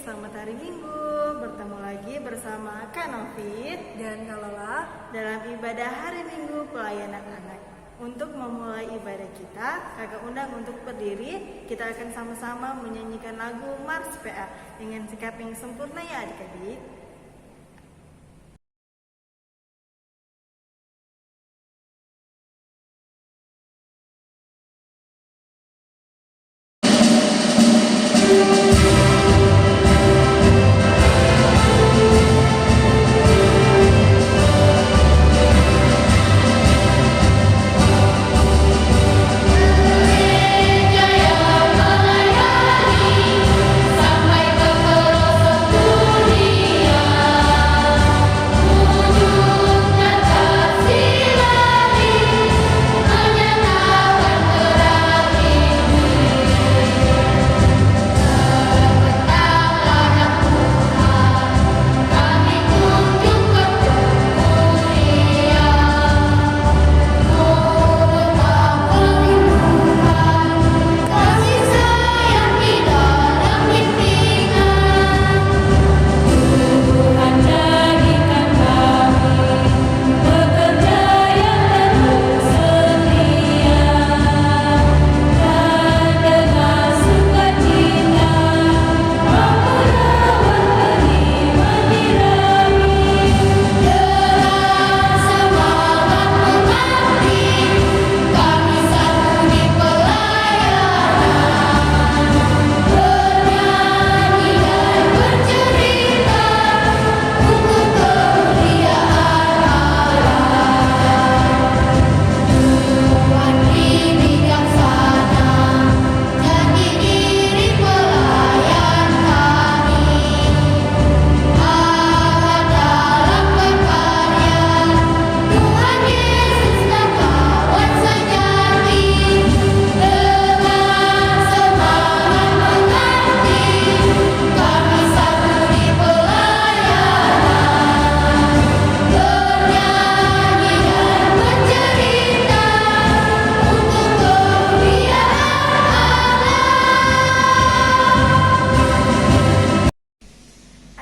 selamat hari Minggu. Bertemu lagi bersama Kak Novit dan Kak Lola dalam ibadah hari Minggu pelayanan anak. Untuk memulai ibadah kita, Kakak undang untuk berdiri. Kita akan sama-sama menyanyikan lagu Mars PA dengan sikap yang sempurna ya adik-adik.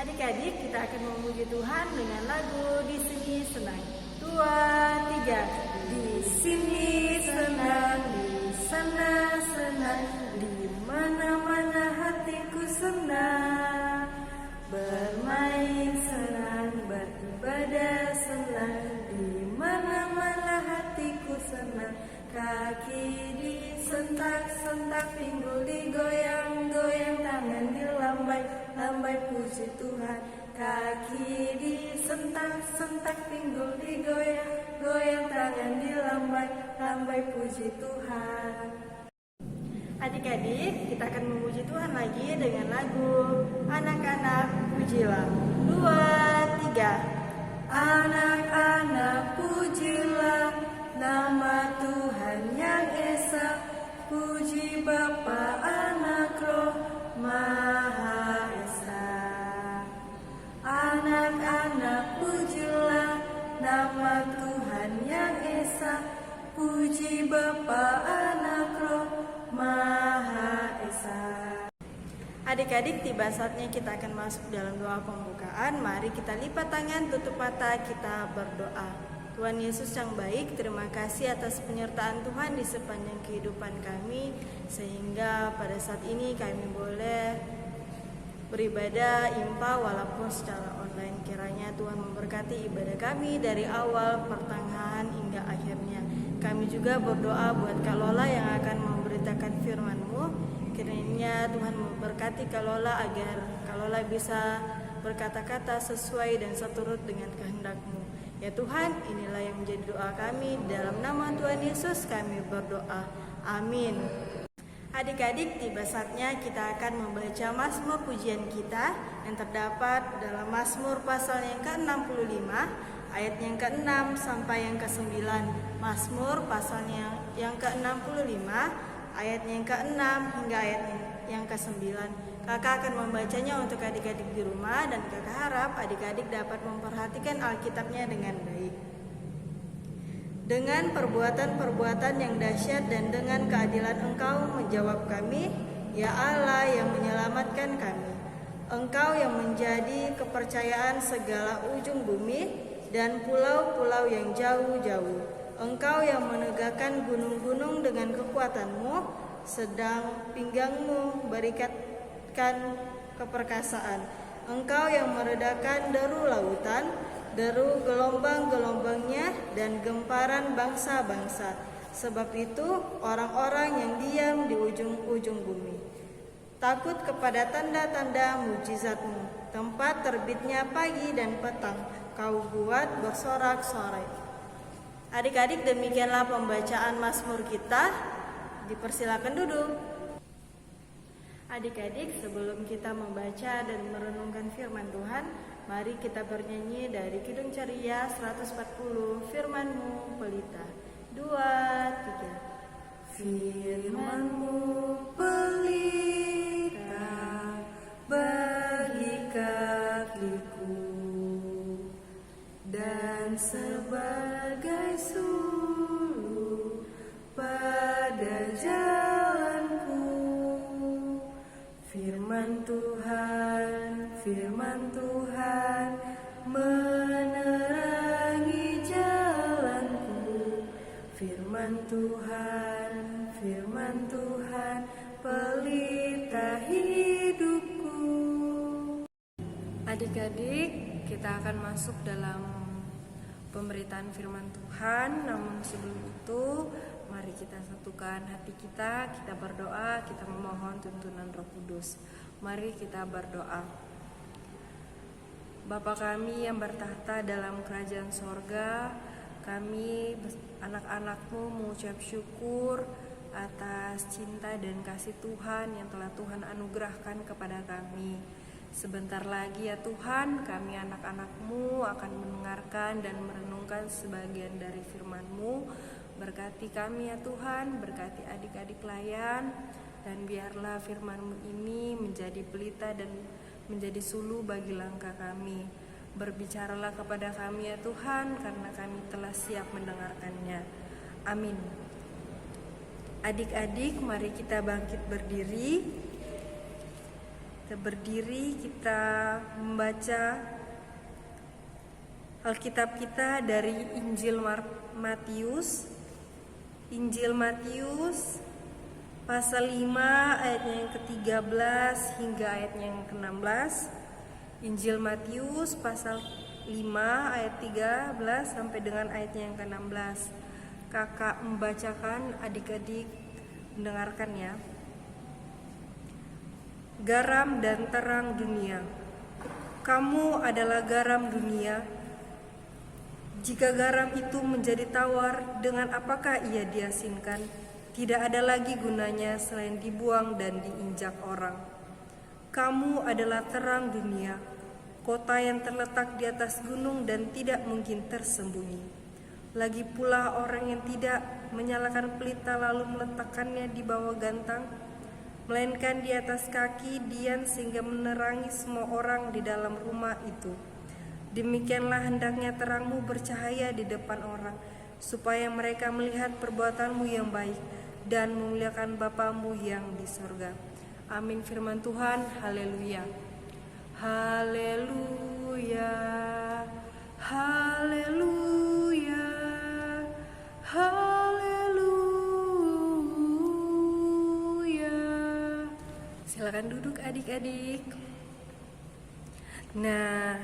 Adik-adik, kita akan memuji Tuhan dengan lagu Di Sini Senang. 2, 3. Di sini senang, di sana senang, di mana-mana hatiku senang. Bermain senang, beribadah senang, di mana-mana hatiku senang. Kaki disentak-sentak, pinggul digoyang-goyang, tangan dilambai-lambai, puji Tuhan. Kaki disentak-sentak, pinggul digoyang-goyang, tangan dilambai-lambai, puji Tuhan. Adik-adik, kita akan memuji Tuhan lagi dengan lagu Anak-anak Pujilah. 2, 3. Anak-anak pujilah nama Tuhan yang Esa, puji Bapa, Anak, Roh Maha Esa. Anak-anak pujilah nama Tuhan yang Esa, puji Bapa, Anak, Roh Maha Esa. Adik-adik, tiba saatnya kita akan masuk dalam doa pembukaan. Mari kita lipat tangan, tutup mata, kita berdoa. Tuhan Yesus yang baik, terima kasih atas penyertaan Tuhan di sepanjang kehidupan kami, sehingga pada saat ini kami boleh beribadah IMPA walaupun secara online. Kiranya Tuhan memberkati ibadah kami dari awal, pertengahan hingga akhirnya. Kami juga berdoa buat Kak Lola yang akan memberitakan firman-Mu. Kiranya Tuhan memberkati Kak Lola agar Kak Lola bisa berkata-kata sesuai dan seturut dengan kehendak-Mu. Ya Tuhan, inilah yang menjadi doa kami. Dalam nama Tuhan Yesus kami berdoa. Amin. Adik-adik, tiba saatnya kita akan membaca Mazmur pujian kita yang terdapat dalam Mazmur pasal yang ke-65, ayat yang ke-6 sampai yang ke-9. Mazmur pasalnya yang ke-65, ayat yang ke-6 hingga ayat yang ke-9. Kakak akan membacanya untuk adik-adik di rumah, dan kakak harap adik-adik dapat memperhatikan Alkitabnya dengan baik. Dengan perbuatan-perbuatan yang dahsyat dan dengan keadilan Engkau menjawab kami, ya Allah yang menyelamatkan kami. Engkau yang menjadi kepercayaan segala ujung bumi dan pulau-pulau yang jauh-jauh. Engkau yang menegakkan gunung-gunung dengan kekuatan-Mu, sedang pinggangmu berikatkan keperkasaan. Engkau yang meredakan deru lautan, deru gelombang-gelombangnya, dan gemparan bangsa-bangsa. Sebab itu orang-orang yang diam di ujung-ujung bumi takut kepada tanda-tanda mujizat-Mu. Tempat terbitnya pagi dan petang Kau buat bersorak-sorai. Adik-adik, demikianlah pembacaan Mazmur kita. Dipersilakan duduk. Adik-adik, sebelum kita membaca dan merenungkan firman Tuhan, mari kita bernyanyi dari Kidung Ceria 140, Firman-Mu Pelita. 2, 3. Firman-Mu pelita bagi kakiku dan sebagai suluh pada jalanku. Firman Tuhan menerangi jalanku. Firman Tuhan pelita hidupku. Adik-adik, kita akan masuk dalam pemberitaan firman Tuhan. Namun sebelum itu, mari kita satukan hati kita berdoa, kita memohon tuntunan Roh Kudus. Mari kita berdoa. Bapa kami yang bertahta dalam kerajaan sorga, kami anak-anak-Mu mengucap syukur atas cinta dan kasih Tuhan yang telah Tuhan anugerahkan kepada kami. Sebentar lagi ya Tuhan, kami anak-anak-Mu akan mendengarkan dan merenungkan sebagian dari firman-Mu. Berkati kami ya Tuhan, berkati adik-adik layan, dan biarlah firman-Mu ini menjadi pelita dan menjadi suluh bagi langkah kami. Berbicaralah kepada kami ya Tuhan, karena kami telah siap mendengarkannya. Amin. Adik-adik, mari kita bangkit berdiri. Kita berdiri, kita membaca Alkitab kita dari Injil Matius. Injil Matius pasal 5 ayatnya yang ke-13 hingga ayatnya yang ke-16. Injil Matius pasal 5 ayat 13 sampai dengan ayatnya yang ke-16. Kakak membacakan, adik-adik mendengarkan ya. Garam dan terang dunia. Kamu adalah garam dunia. Jika garam itu menjadi tawar, dengan apakah ia diasinkan? Tidak ada lagi gunanya selain dibuang dan diinjak orang. Kamu adalah terang dunia, kota yang terletak di atas gunung dan tidak mungkin tersembunyi. Lagi pula orang yang tidak menyalakan pelita lalu meletakkannya di bawah gantang, melainkan di atas kaki dian sehingga menerangi semua orang di dalam rumah itu. Demikianlah hendaknya terangmu bercahaya di depan orang, supaya mereka melihat perbuatanmu yang baik dan memuliakan Bapamu yang di sorga. Amin. Firman Tuhan. Haleluya. Haleluya. Haleluya. Haleluya. Silakan duduk adik-adik. Nah,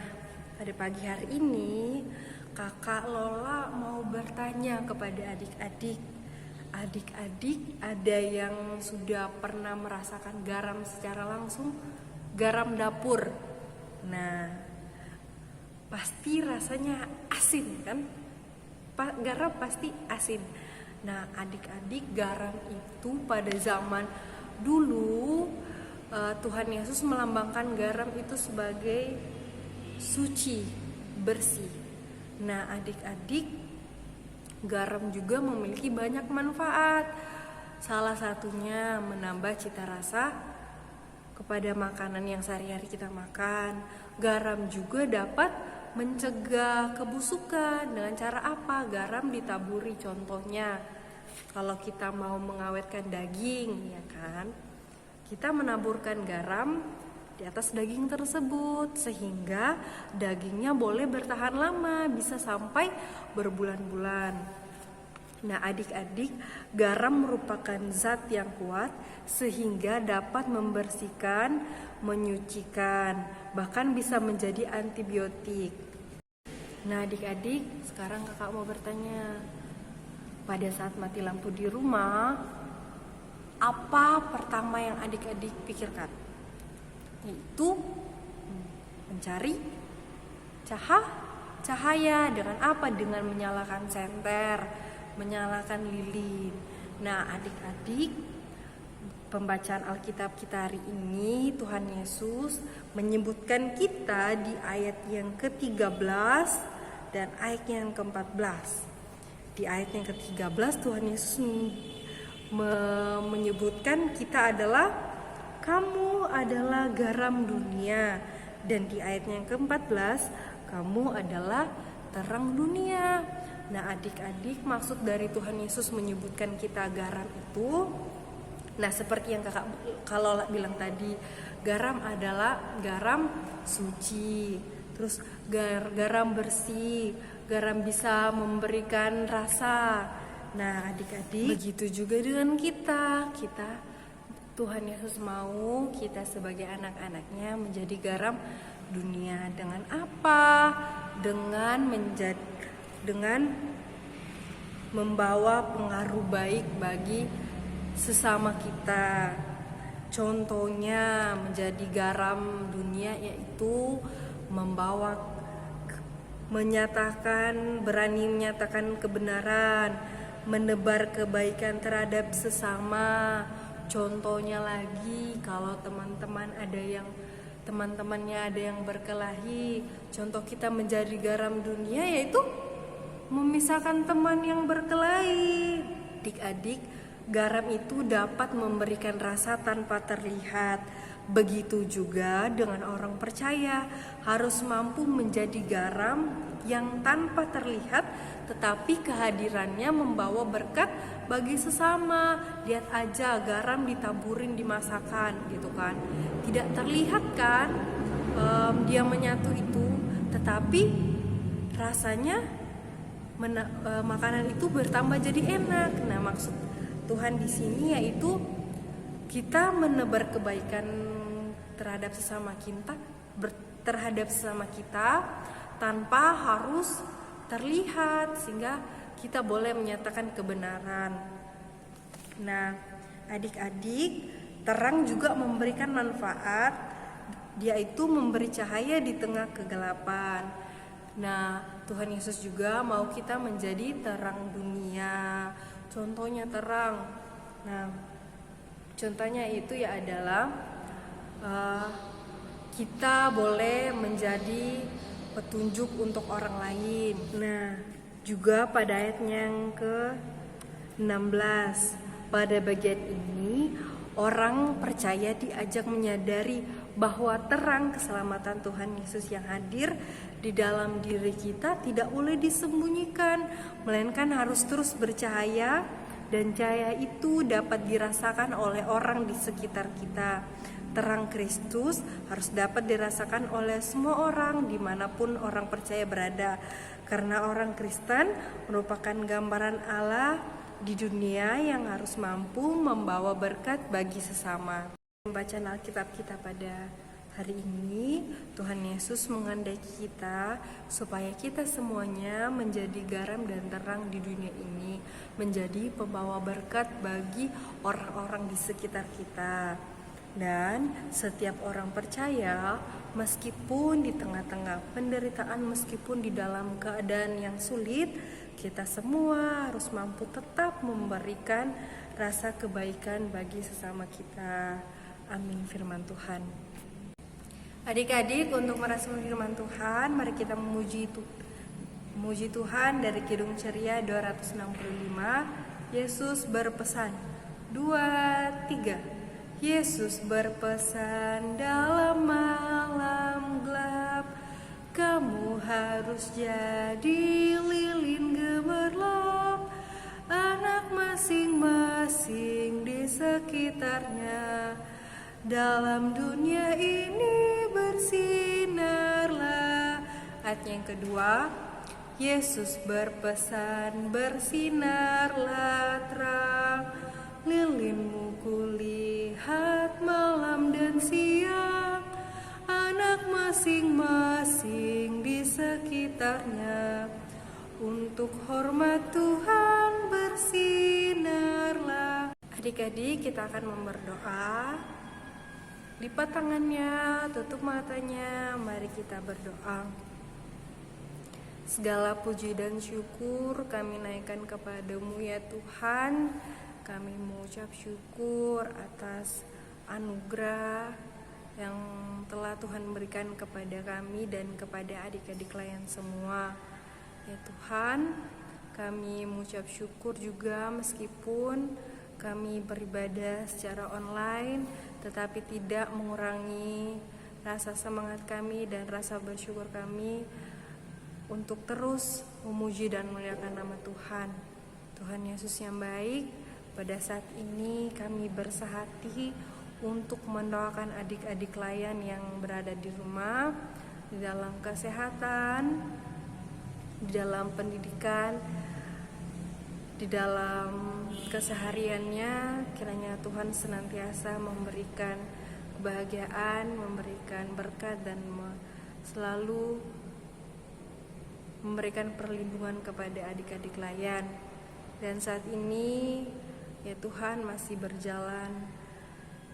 pada pagi hari ini Kakak Lola mau bertanya kepada adik-adik. Adik-adik, ada yang sudah pernah merasakan garam secara langsung? Garam dapur. Nah, pasti rasanya asin kan? Garam pasti asin. Nah, adik-adik, garam itu pada zaman dulu Tuhan Yesus melambangkan garam itu sebagai suci, bersih. Nah, adik-adik, garam juga memiliki banyak manfaat. Salah satunya menambah cita rasa kepada makanan yang sehari-hari kita makan. Garam juga dapat mencegah kebusukan. Dengan cara apa? Garam ditaburi. Contohnya, kalau kita mau mengawetkan daging, ya kan? Kita menaburkan garam di atas daging tersebut, sehingga dagingnya boleh bertahan lama, bisa sampai berbulan-bulan. Nah, adik-adik, garam merupakan zat yang kuat sehingga dapat membersihkan, menyucikan, bahkan bisa menjadi antibiotik. Nah, adik-adik, sekarang kakak mau bertanya, pada saat mati lampu di rumah, apa pertama yang adik-adik pikirkan? Yaitu mencari cahaya. Dengan apa? Dengan menyalakan senter, menyalakan lilin. Nah, adik-adik, pembacaan Alkitab kita hari ini, Tuhan Yesus menyebutkan kita di ayat yang ke-13 dan ayat yang ke-14. Di ayat yang ke-13 Tuhan Yesus menyebutkan kita adalah kamu adalah garam dunia, dan di ayat yang ke-14 kamu adalah terang dunia. Nah, adik-adik, maksud dari Tuhan Yesus menyebutkan kita garam itu, nah seperti yang kakak kalau bilang tadi, garam adalah garam suci, terus garam bersih, garam bisa memberikan rasa. Nah, adik-adik, begitu juga dengan kita Tuhan Yesus mau kita sebagai anak-anaknya menjadi garam dunia. Dengan apa? Dengan membawa pengaruh baik bagi sesama kita. Contohnya menjadi garam dunia yaitu berani menyatakan kebenaran, menebar kebaikan terhadap sesama. Contohnya lagi, kalau temantemannya ada yang berkelahi, contoh kita menjadi garam dunia yaitu memisahkan teman yang berkelahi. Adik-adik, garam itu dapat memberikan rasa tanpa terlihat. Begitu juga dengan orang percaya, harus mampu menjadi garam yang tanpa terlihat, tetapi kehadirannya membawa berkat bagi sesama. Lihat aja, garam ditaburin di masakan gitu kan, tidak terlihat kan dia menyatu itu, tetapi rasanya makanan itu bertambah jadi enak. Nah, maksud Tuhan di sini yaitu kita menebar kebaikan terhadap sesama kita tanpa harus terlihat, sehingga kita boleh menyatakan kebenaran. Nah, adik-adik, terang juga memberikan manfaat, dia itu memberi cahaya di tengah kegelapan. Nah, Tuhan Yesus juga mau kita menjadi terang dunia. Contohnya terang. Nah, contohnya itu ya adalah kita boleh menjadi petunjuk untuk orang lain. Nah, juga pada ayat yang ke-16, pada bagian ini orang percaya diajak menyadari bahwa terang keselamatan Tuhan Yesus yang hadir di dalam diri kita tidak boleh disembunyikan, melainkan harus terus bercahaya, dan cahaya itu dapat dirasakan oleh orang di sekitar kita. Terang Kristus harus dapat dirasakan oleh semua orang dimanapun orang percaya berada, karena orang Kristen merupakan gambaran Allah di dunia yang harus mampu membawa berkat bagi sesama. Pembacaan Alkitab kita pada hari ini, Tuhan Yesus mengandaki kita supaya kita semuanya menjadi garam dan terang di dunia ini, menjadi pembawa berkat bagi orang-orang di sekitar kita. Dan setiap orang percaya, meskipun di tengah-tengah penderitaan, meskipun di dalam keadaan yang sulit, kita semua harus mampu tetap memberikan rasa kebaikan bagi sesama kita. Amin, firman Tuhan. Adik-adik, untuk merespon firman Tuhan, mari kita memuji Tuhan dari Kidung Ceria 265. Yesus berpesan, 2, 3. Yesus berpesan dalam malam gelap, kamu harus jadi lilin gemerlap, anak masing-masing di sekitarnya. Dalam dunia ini nasihatnya yang kedua, Yesus berpesan, bersinarlah terang, lilinmu kulihat malam dan siang, anak masing-masing di sekitarnya, untuk hormat Tuhan bersinarlah. Adik-adik, kita akan berdoa. Lipat tangannya, tutup matanya, mari kita berdoa. Segala puji dan syukur kami naikkan kepadamu ya Tuhan. Kami mengucap syukur atas anugerah yang telah Tuhan berikan kepada kami dan kepada adik-adik layan semua. Ya Tuhan, kami mengucap syukur juga meskipun kami beribadah secara online, tetapi tidak mengurangi rasa semangat kami dan rasa bersyukur kami untuk terus memuji dan memuliakan nama Tuhan. Tuhan Yesus yang baik, pada saat ini kami bersehati untuk mendoakan adik-adik layan yang berada di rumah, di dalam kesehatan, di dalam pendidikan, di dalam kesehariannya. Kiranya Tuhan senantiasa memberikan kebahagiaan, memberikan berkat, dan selalu memberikan perlindungan kepada adik-adik layan. Dan saat ini ya Tuhan masih berjalan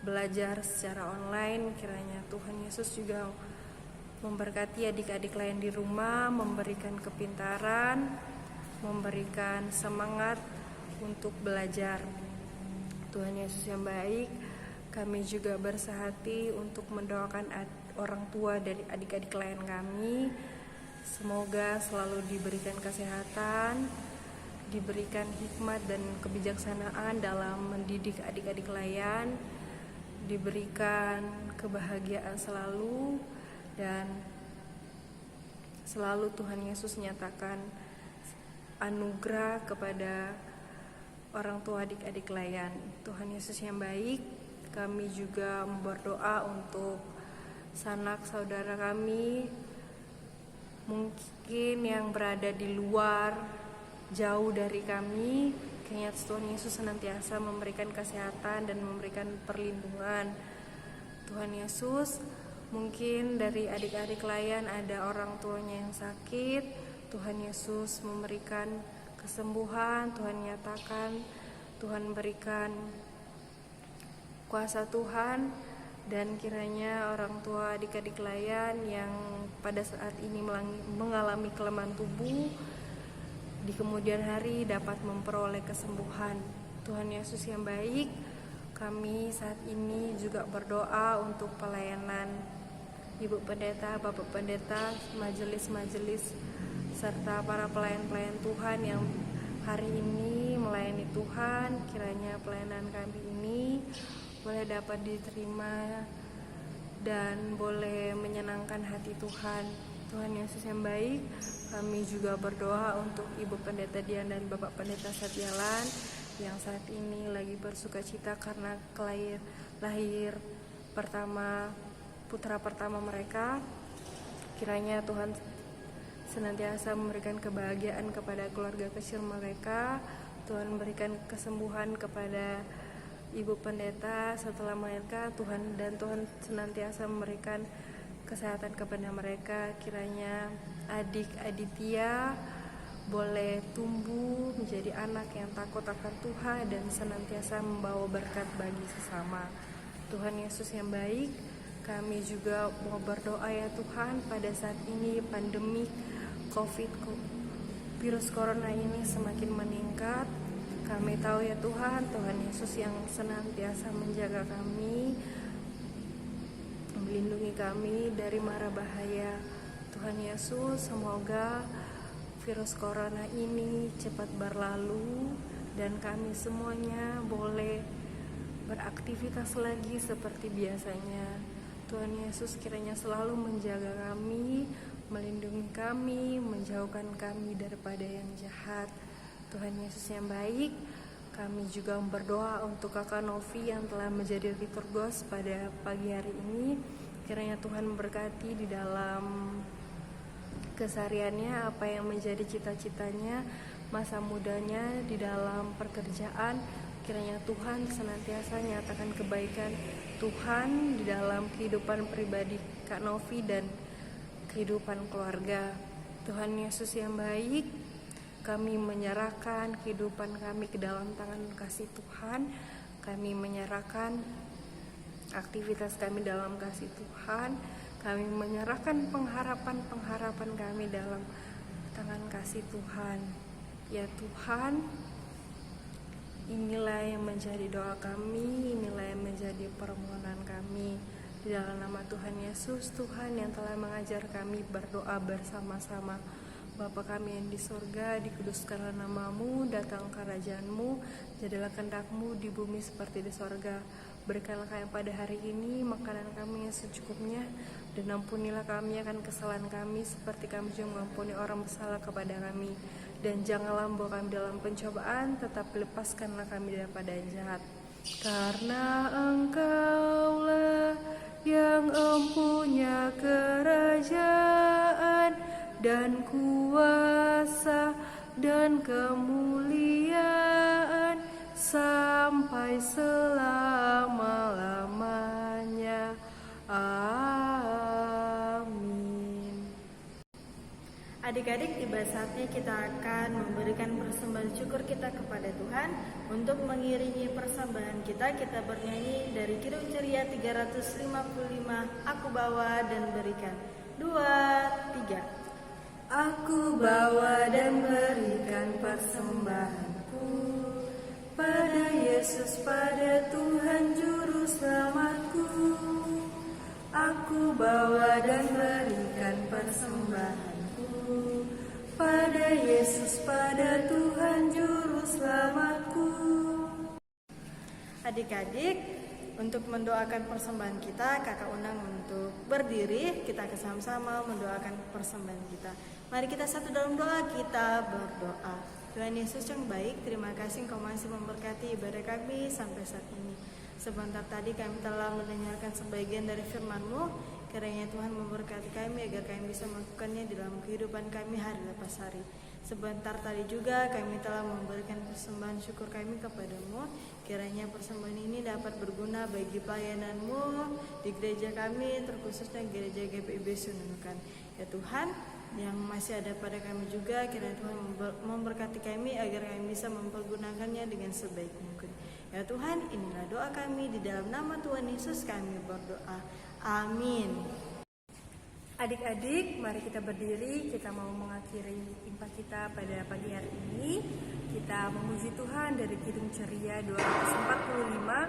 belajar secara online. Kiranya Tuhan Yesus juga memberkati adik-adik layan di rumah, memberikan kepintaran, memberikan semangat untuk belajar. Tuhan Yesus yang baik, kami juga bersehati untuk mendoakan orang tua dari adik-adik layan kami. Semoga selalu diberikan kesehatan, diberikan hikmat dan kebijaksanaan dalam mendidik adik-adik layan, diberikan kebahagiaan selalu, dan selalu Tuhan Yesus nyatakan anugerah kepada orang tua adik-adik layan. Tuhan Yesus yang baik, kami juga berdoa untuk sanak saudara kami mungkin yang berada di luar, jauh dari kami. Kiranya Tuhan Yesus senantiasa memberikan kesehatan dan memberikan perlindungan. Tuhan Yesus, mungkin dari adik-adik layan ada orang tuanya yang sakit, Tuhan Yesus memberikan kesembuhan, Tuhan nyatakan, Tuhan berikan kuasa Tuhan. Dan kiranya orang tua adik-adik layan yang pada saat ini mengalami kelemahan tubuh, di kemudian hari dapat memperoleh kesembuhan. Tuhan Yesus yang baik, kami saat ini juga berdoa untuk pelayanan Ibu Pendeta, Bapak Pendeta, majelis-majelis, serta para pelayan-pelayan Tuhan yang hari ini melayani Tuhan. Kiranya pelayanan kami ini boleh dapat diterima dan boleh menyenangkan hati Tuhan. Tuhan Yesus yang baik, kami juga berdoa untuk Ibu Pendeta Dian dan Bapak Pendeta Satyalan yang saat ini lagi bersukacita karena lahir pertama putra pertama mereka. Kiranya Tuhan senantiasa memberikan kebahagiaan kepada keluarga kecil mereka. Tuhan berikan kesembuhan kepada Ibu Pendeta setelah melahirkan, Tuhan senantiasa memberikan kesehatan kepada mereka. Kiranya adik Aditya boleh tumbuh menjadi anak yang takut akan Tuhan dan senantiasa membawa berkat bagi sesama. Tuhan Yesus yang baik, kami juga mau berdoa ya Tuhan, pada saat ini pandemi virus corona ini semakin meningkat. Kami tahu ya Tuhan, Tuhan Yesus yang senantiasa menjaga kami, melindungi kami dari mara bahaya. Tuhan Yesus, semoga virus corona ini cepat berlalu dan kami semuanya boleh beraktivitas lagi seperti biasanya. Tuhan Yesus kiranya selalu menjaga kami, melindungi kami, menjauhkan kami daripada yang jahat. Tuhan Yesus yang baik, kami juga berdoa untuk Kakak Novi yang telah menjadi liturgos pada pagi hari ini. Kiranya Tuhan memberkati di dalam kesehariannya, apa yang menjadi cita-citanya, masa mudanya di dalam pekerjaan. Kiranya Tuhan senantiasa nyatakan kebaikan Tuhan di dalam kehidupan pribadi Kak Novi dan kehidupan keluarga. Tuhan Yesus yang baik, kami menyerahkan kehidupan kami ke dalam tangan kasih Tuhan. Kami menyerahkan aktivitas kami dalam kasih Tuhan. Kami menyerahkan pengharapan kami dalam tangan kasih Tuhan. Ya Tuhan, inilah yang menjadi doa kami, inilah yang menjadi permohonan kami. Di dalam nama Tuhan Yesus, Tuhan yang telah mengajar kami berdoa bersama-sama. Bapa kami yang di surga, dikuduskanlah namamu, datang kerajaan-Mu, jadilah kehendak-Mu di bumi seperti di surga. Berikanlah kami pada hari ini makanan kami yang secukupnya, dan ampunilah kami akan kesalahan kami seperti kami juga mengampuni orang bersalah kepada kami. Dan janganlah membawa kami dalam pencobaan, tetapi lepaskanlah kami daripada yang jahat. Karena Engkaulah yang empunya kerajaan dan kuasa dan kemuliaan sampai selama-lamanya. Amin. Adik-adik, tiba saatnya kita akan memberikan persembahan syukur kita kepada Tuhan. Untuk mengiringi persembahan kita bernyanyi dari Kidung Ceria 355, Aku Bawa dan Berikan. 2, 3. Aku bawa dan berikan persembahanku pada Yesus, pada Tuhan Juru Selamatku. Aku bawa dan berikan persembahanku pada Yesus, pada Tuhan Juru Selamatku. Adik-adik, untuk mendoakan persembahan kita, kakak undang untuk berdiri. Kita sama-sama mendoakan persembahan kita. Mari kita satu dalam doa, kita berdoa. Tuhan Yesus yang baik, terima kasih Engkau masih memberkati ibadah kami sampai saat ini. Sebentar tadi kami telah mendengarkan sebagian dari firman-Mu. Kiranya Tuhan memberkati kami agar kami bisa melakukannya di dalam kehidupan kami hari lepas hari. Sebentar tadi juga kami telah memberikan persembahan syukur kami kepada-Mu. Kiranya persembahan ini dapat berguna bagi pelayanan-Mu di gereja kami, terkhususnya gereja GPIB Sununukan. Ya Tuhan, yang masih ada pada kami juga, kiranya Tuhan memberkati kami agar kami bisa mempergunakannya dengan sebaik mungkin. Ya Tuhan, inilah doa kami, di dalam nama Tuhan Yesus kami berdoa. Amin. Adik-adik, mari kita berdiri, kita mau mengakhiri impak kita pada pagi hari ini. Kita memuji Tuhan dari Kidung Ceria 245,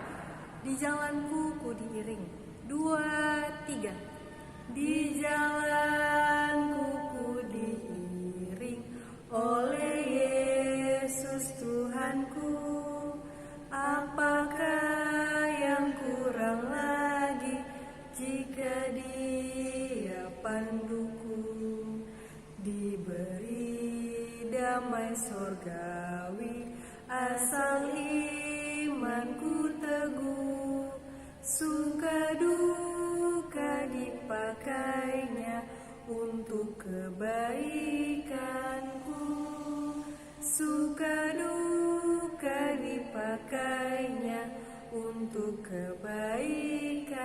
Di jalanku ku diiring. 2, 3. Di jalanku ku diiring oleh Yesus Tuhanku. Apakah yang kurang lagi jika Dia panduku? Diberi damai sorgawi asal imanku teguh. Suka duka dipakainya untuk kebaikanku. Suka duka dipakainya untuk kebaikanku.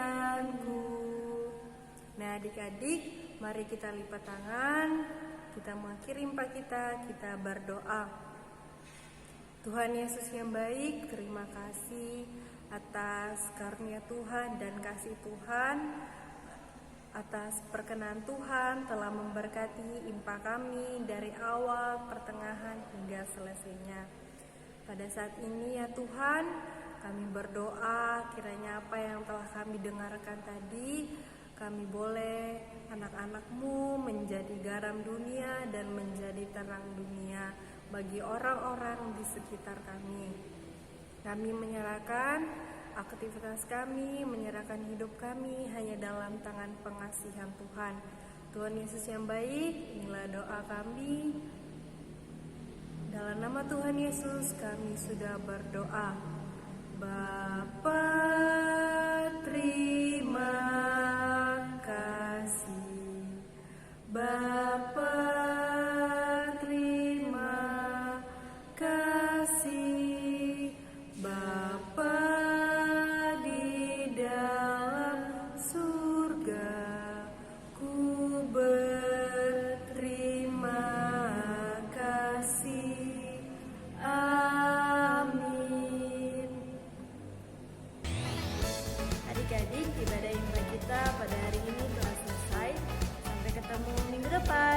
Nah adik-adik, mari kita lipat tangan, kita mengakhiri impak kita berdoa. Tuhan Yesus yang baik, terima kasih atas karunia Tuhan dan kasih Tuhan, atas perkenan Tuhan telah memberkati impak kami dari awal, pertengahan hingga selesainya. Pada saat ini ya Tuhan, kami berdoa kiranya apa yang telah kami dengarkan tadi, kami boleh anak-anak-Mu menjadi garam dunia dan menjadi terang dunia bagi orang-orang di sekitar kami. Kami menyerahkan aktivitas kami, menyerahkan hidup kami hanya dalam tangan pengasihan Tuhan. Tuhan Yesus yang baik, inilah doa kami. Dalam nama Tuhan Yesus kami sudah berdoa. Bapa, terima kasih. Bapa, Bapa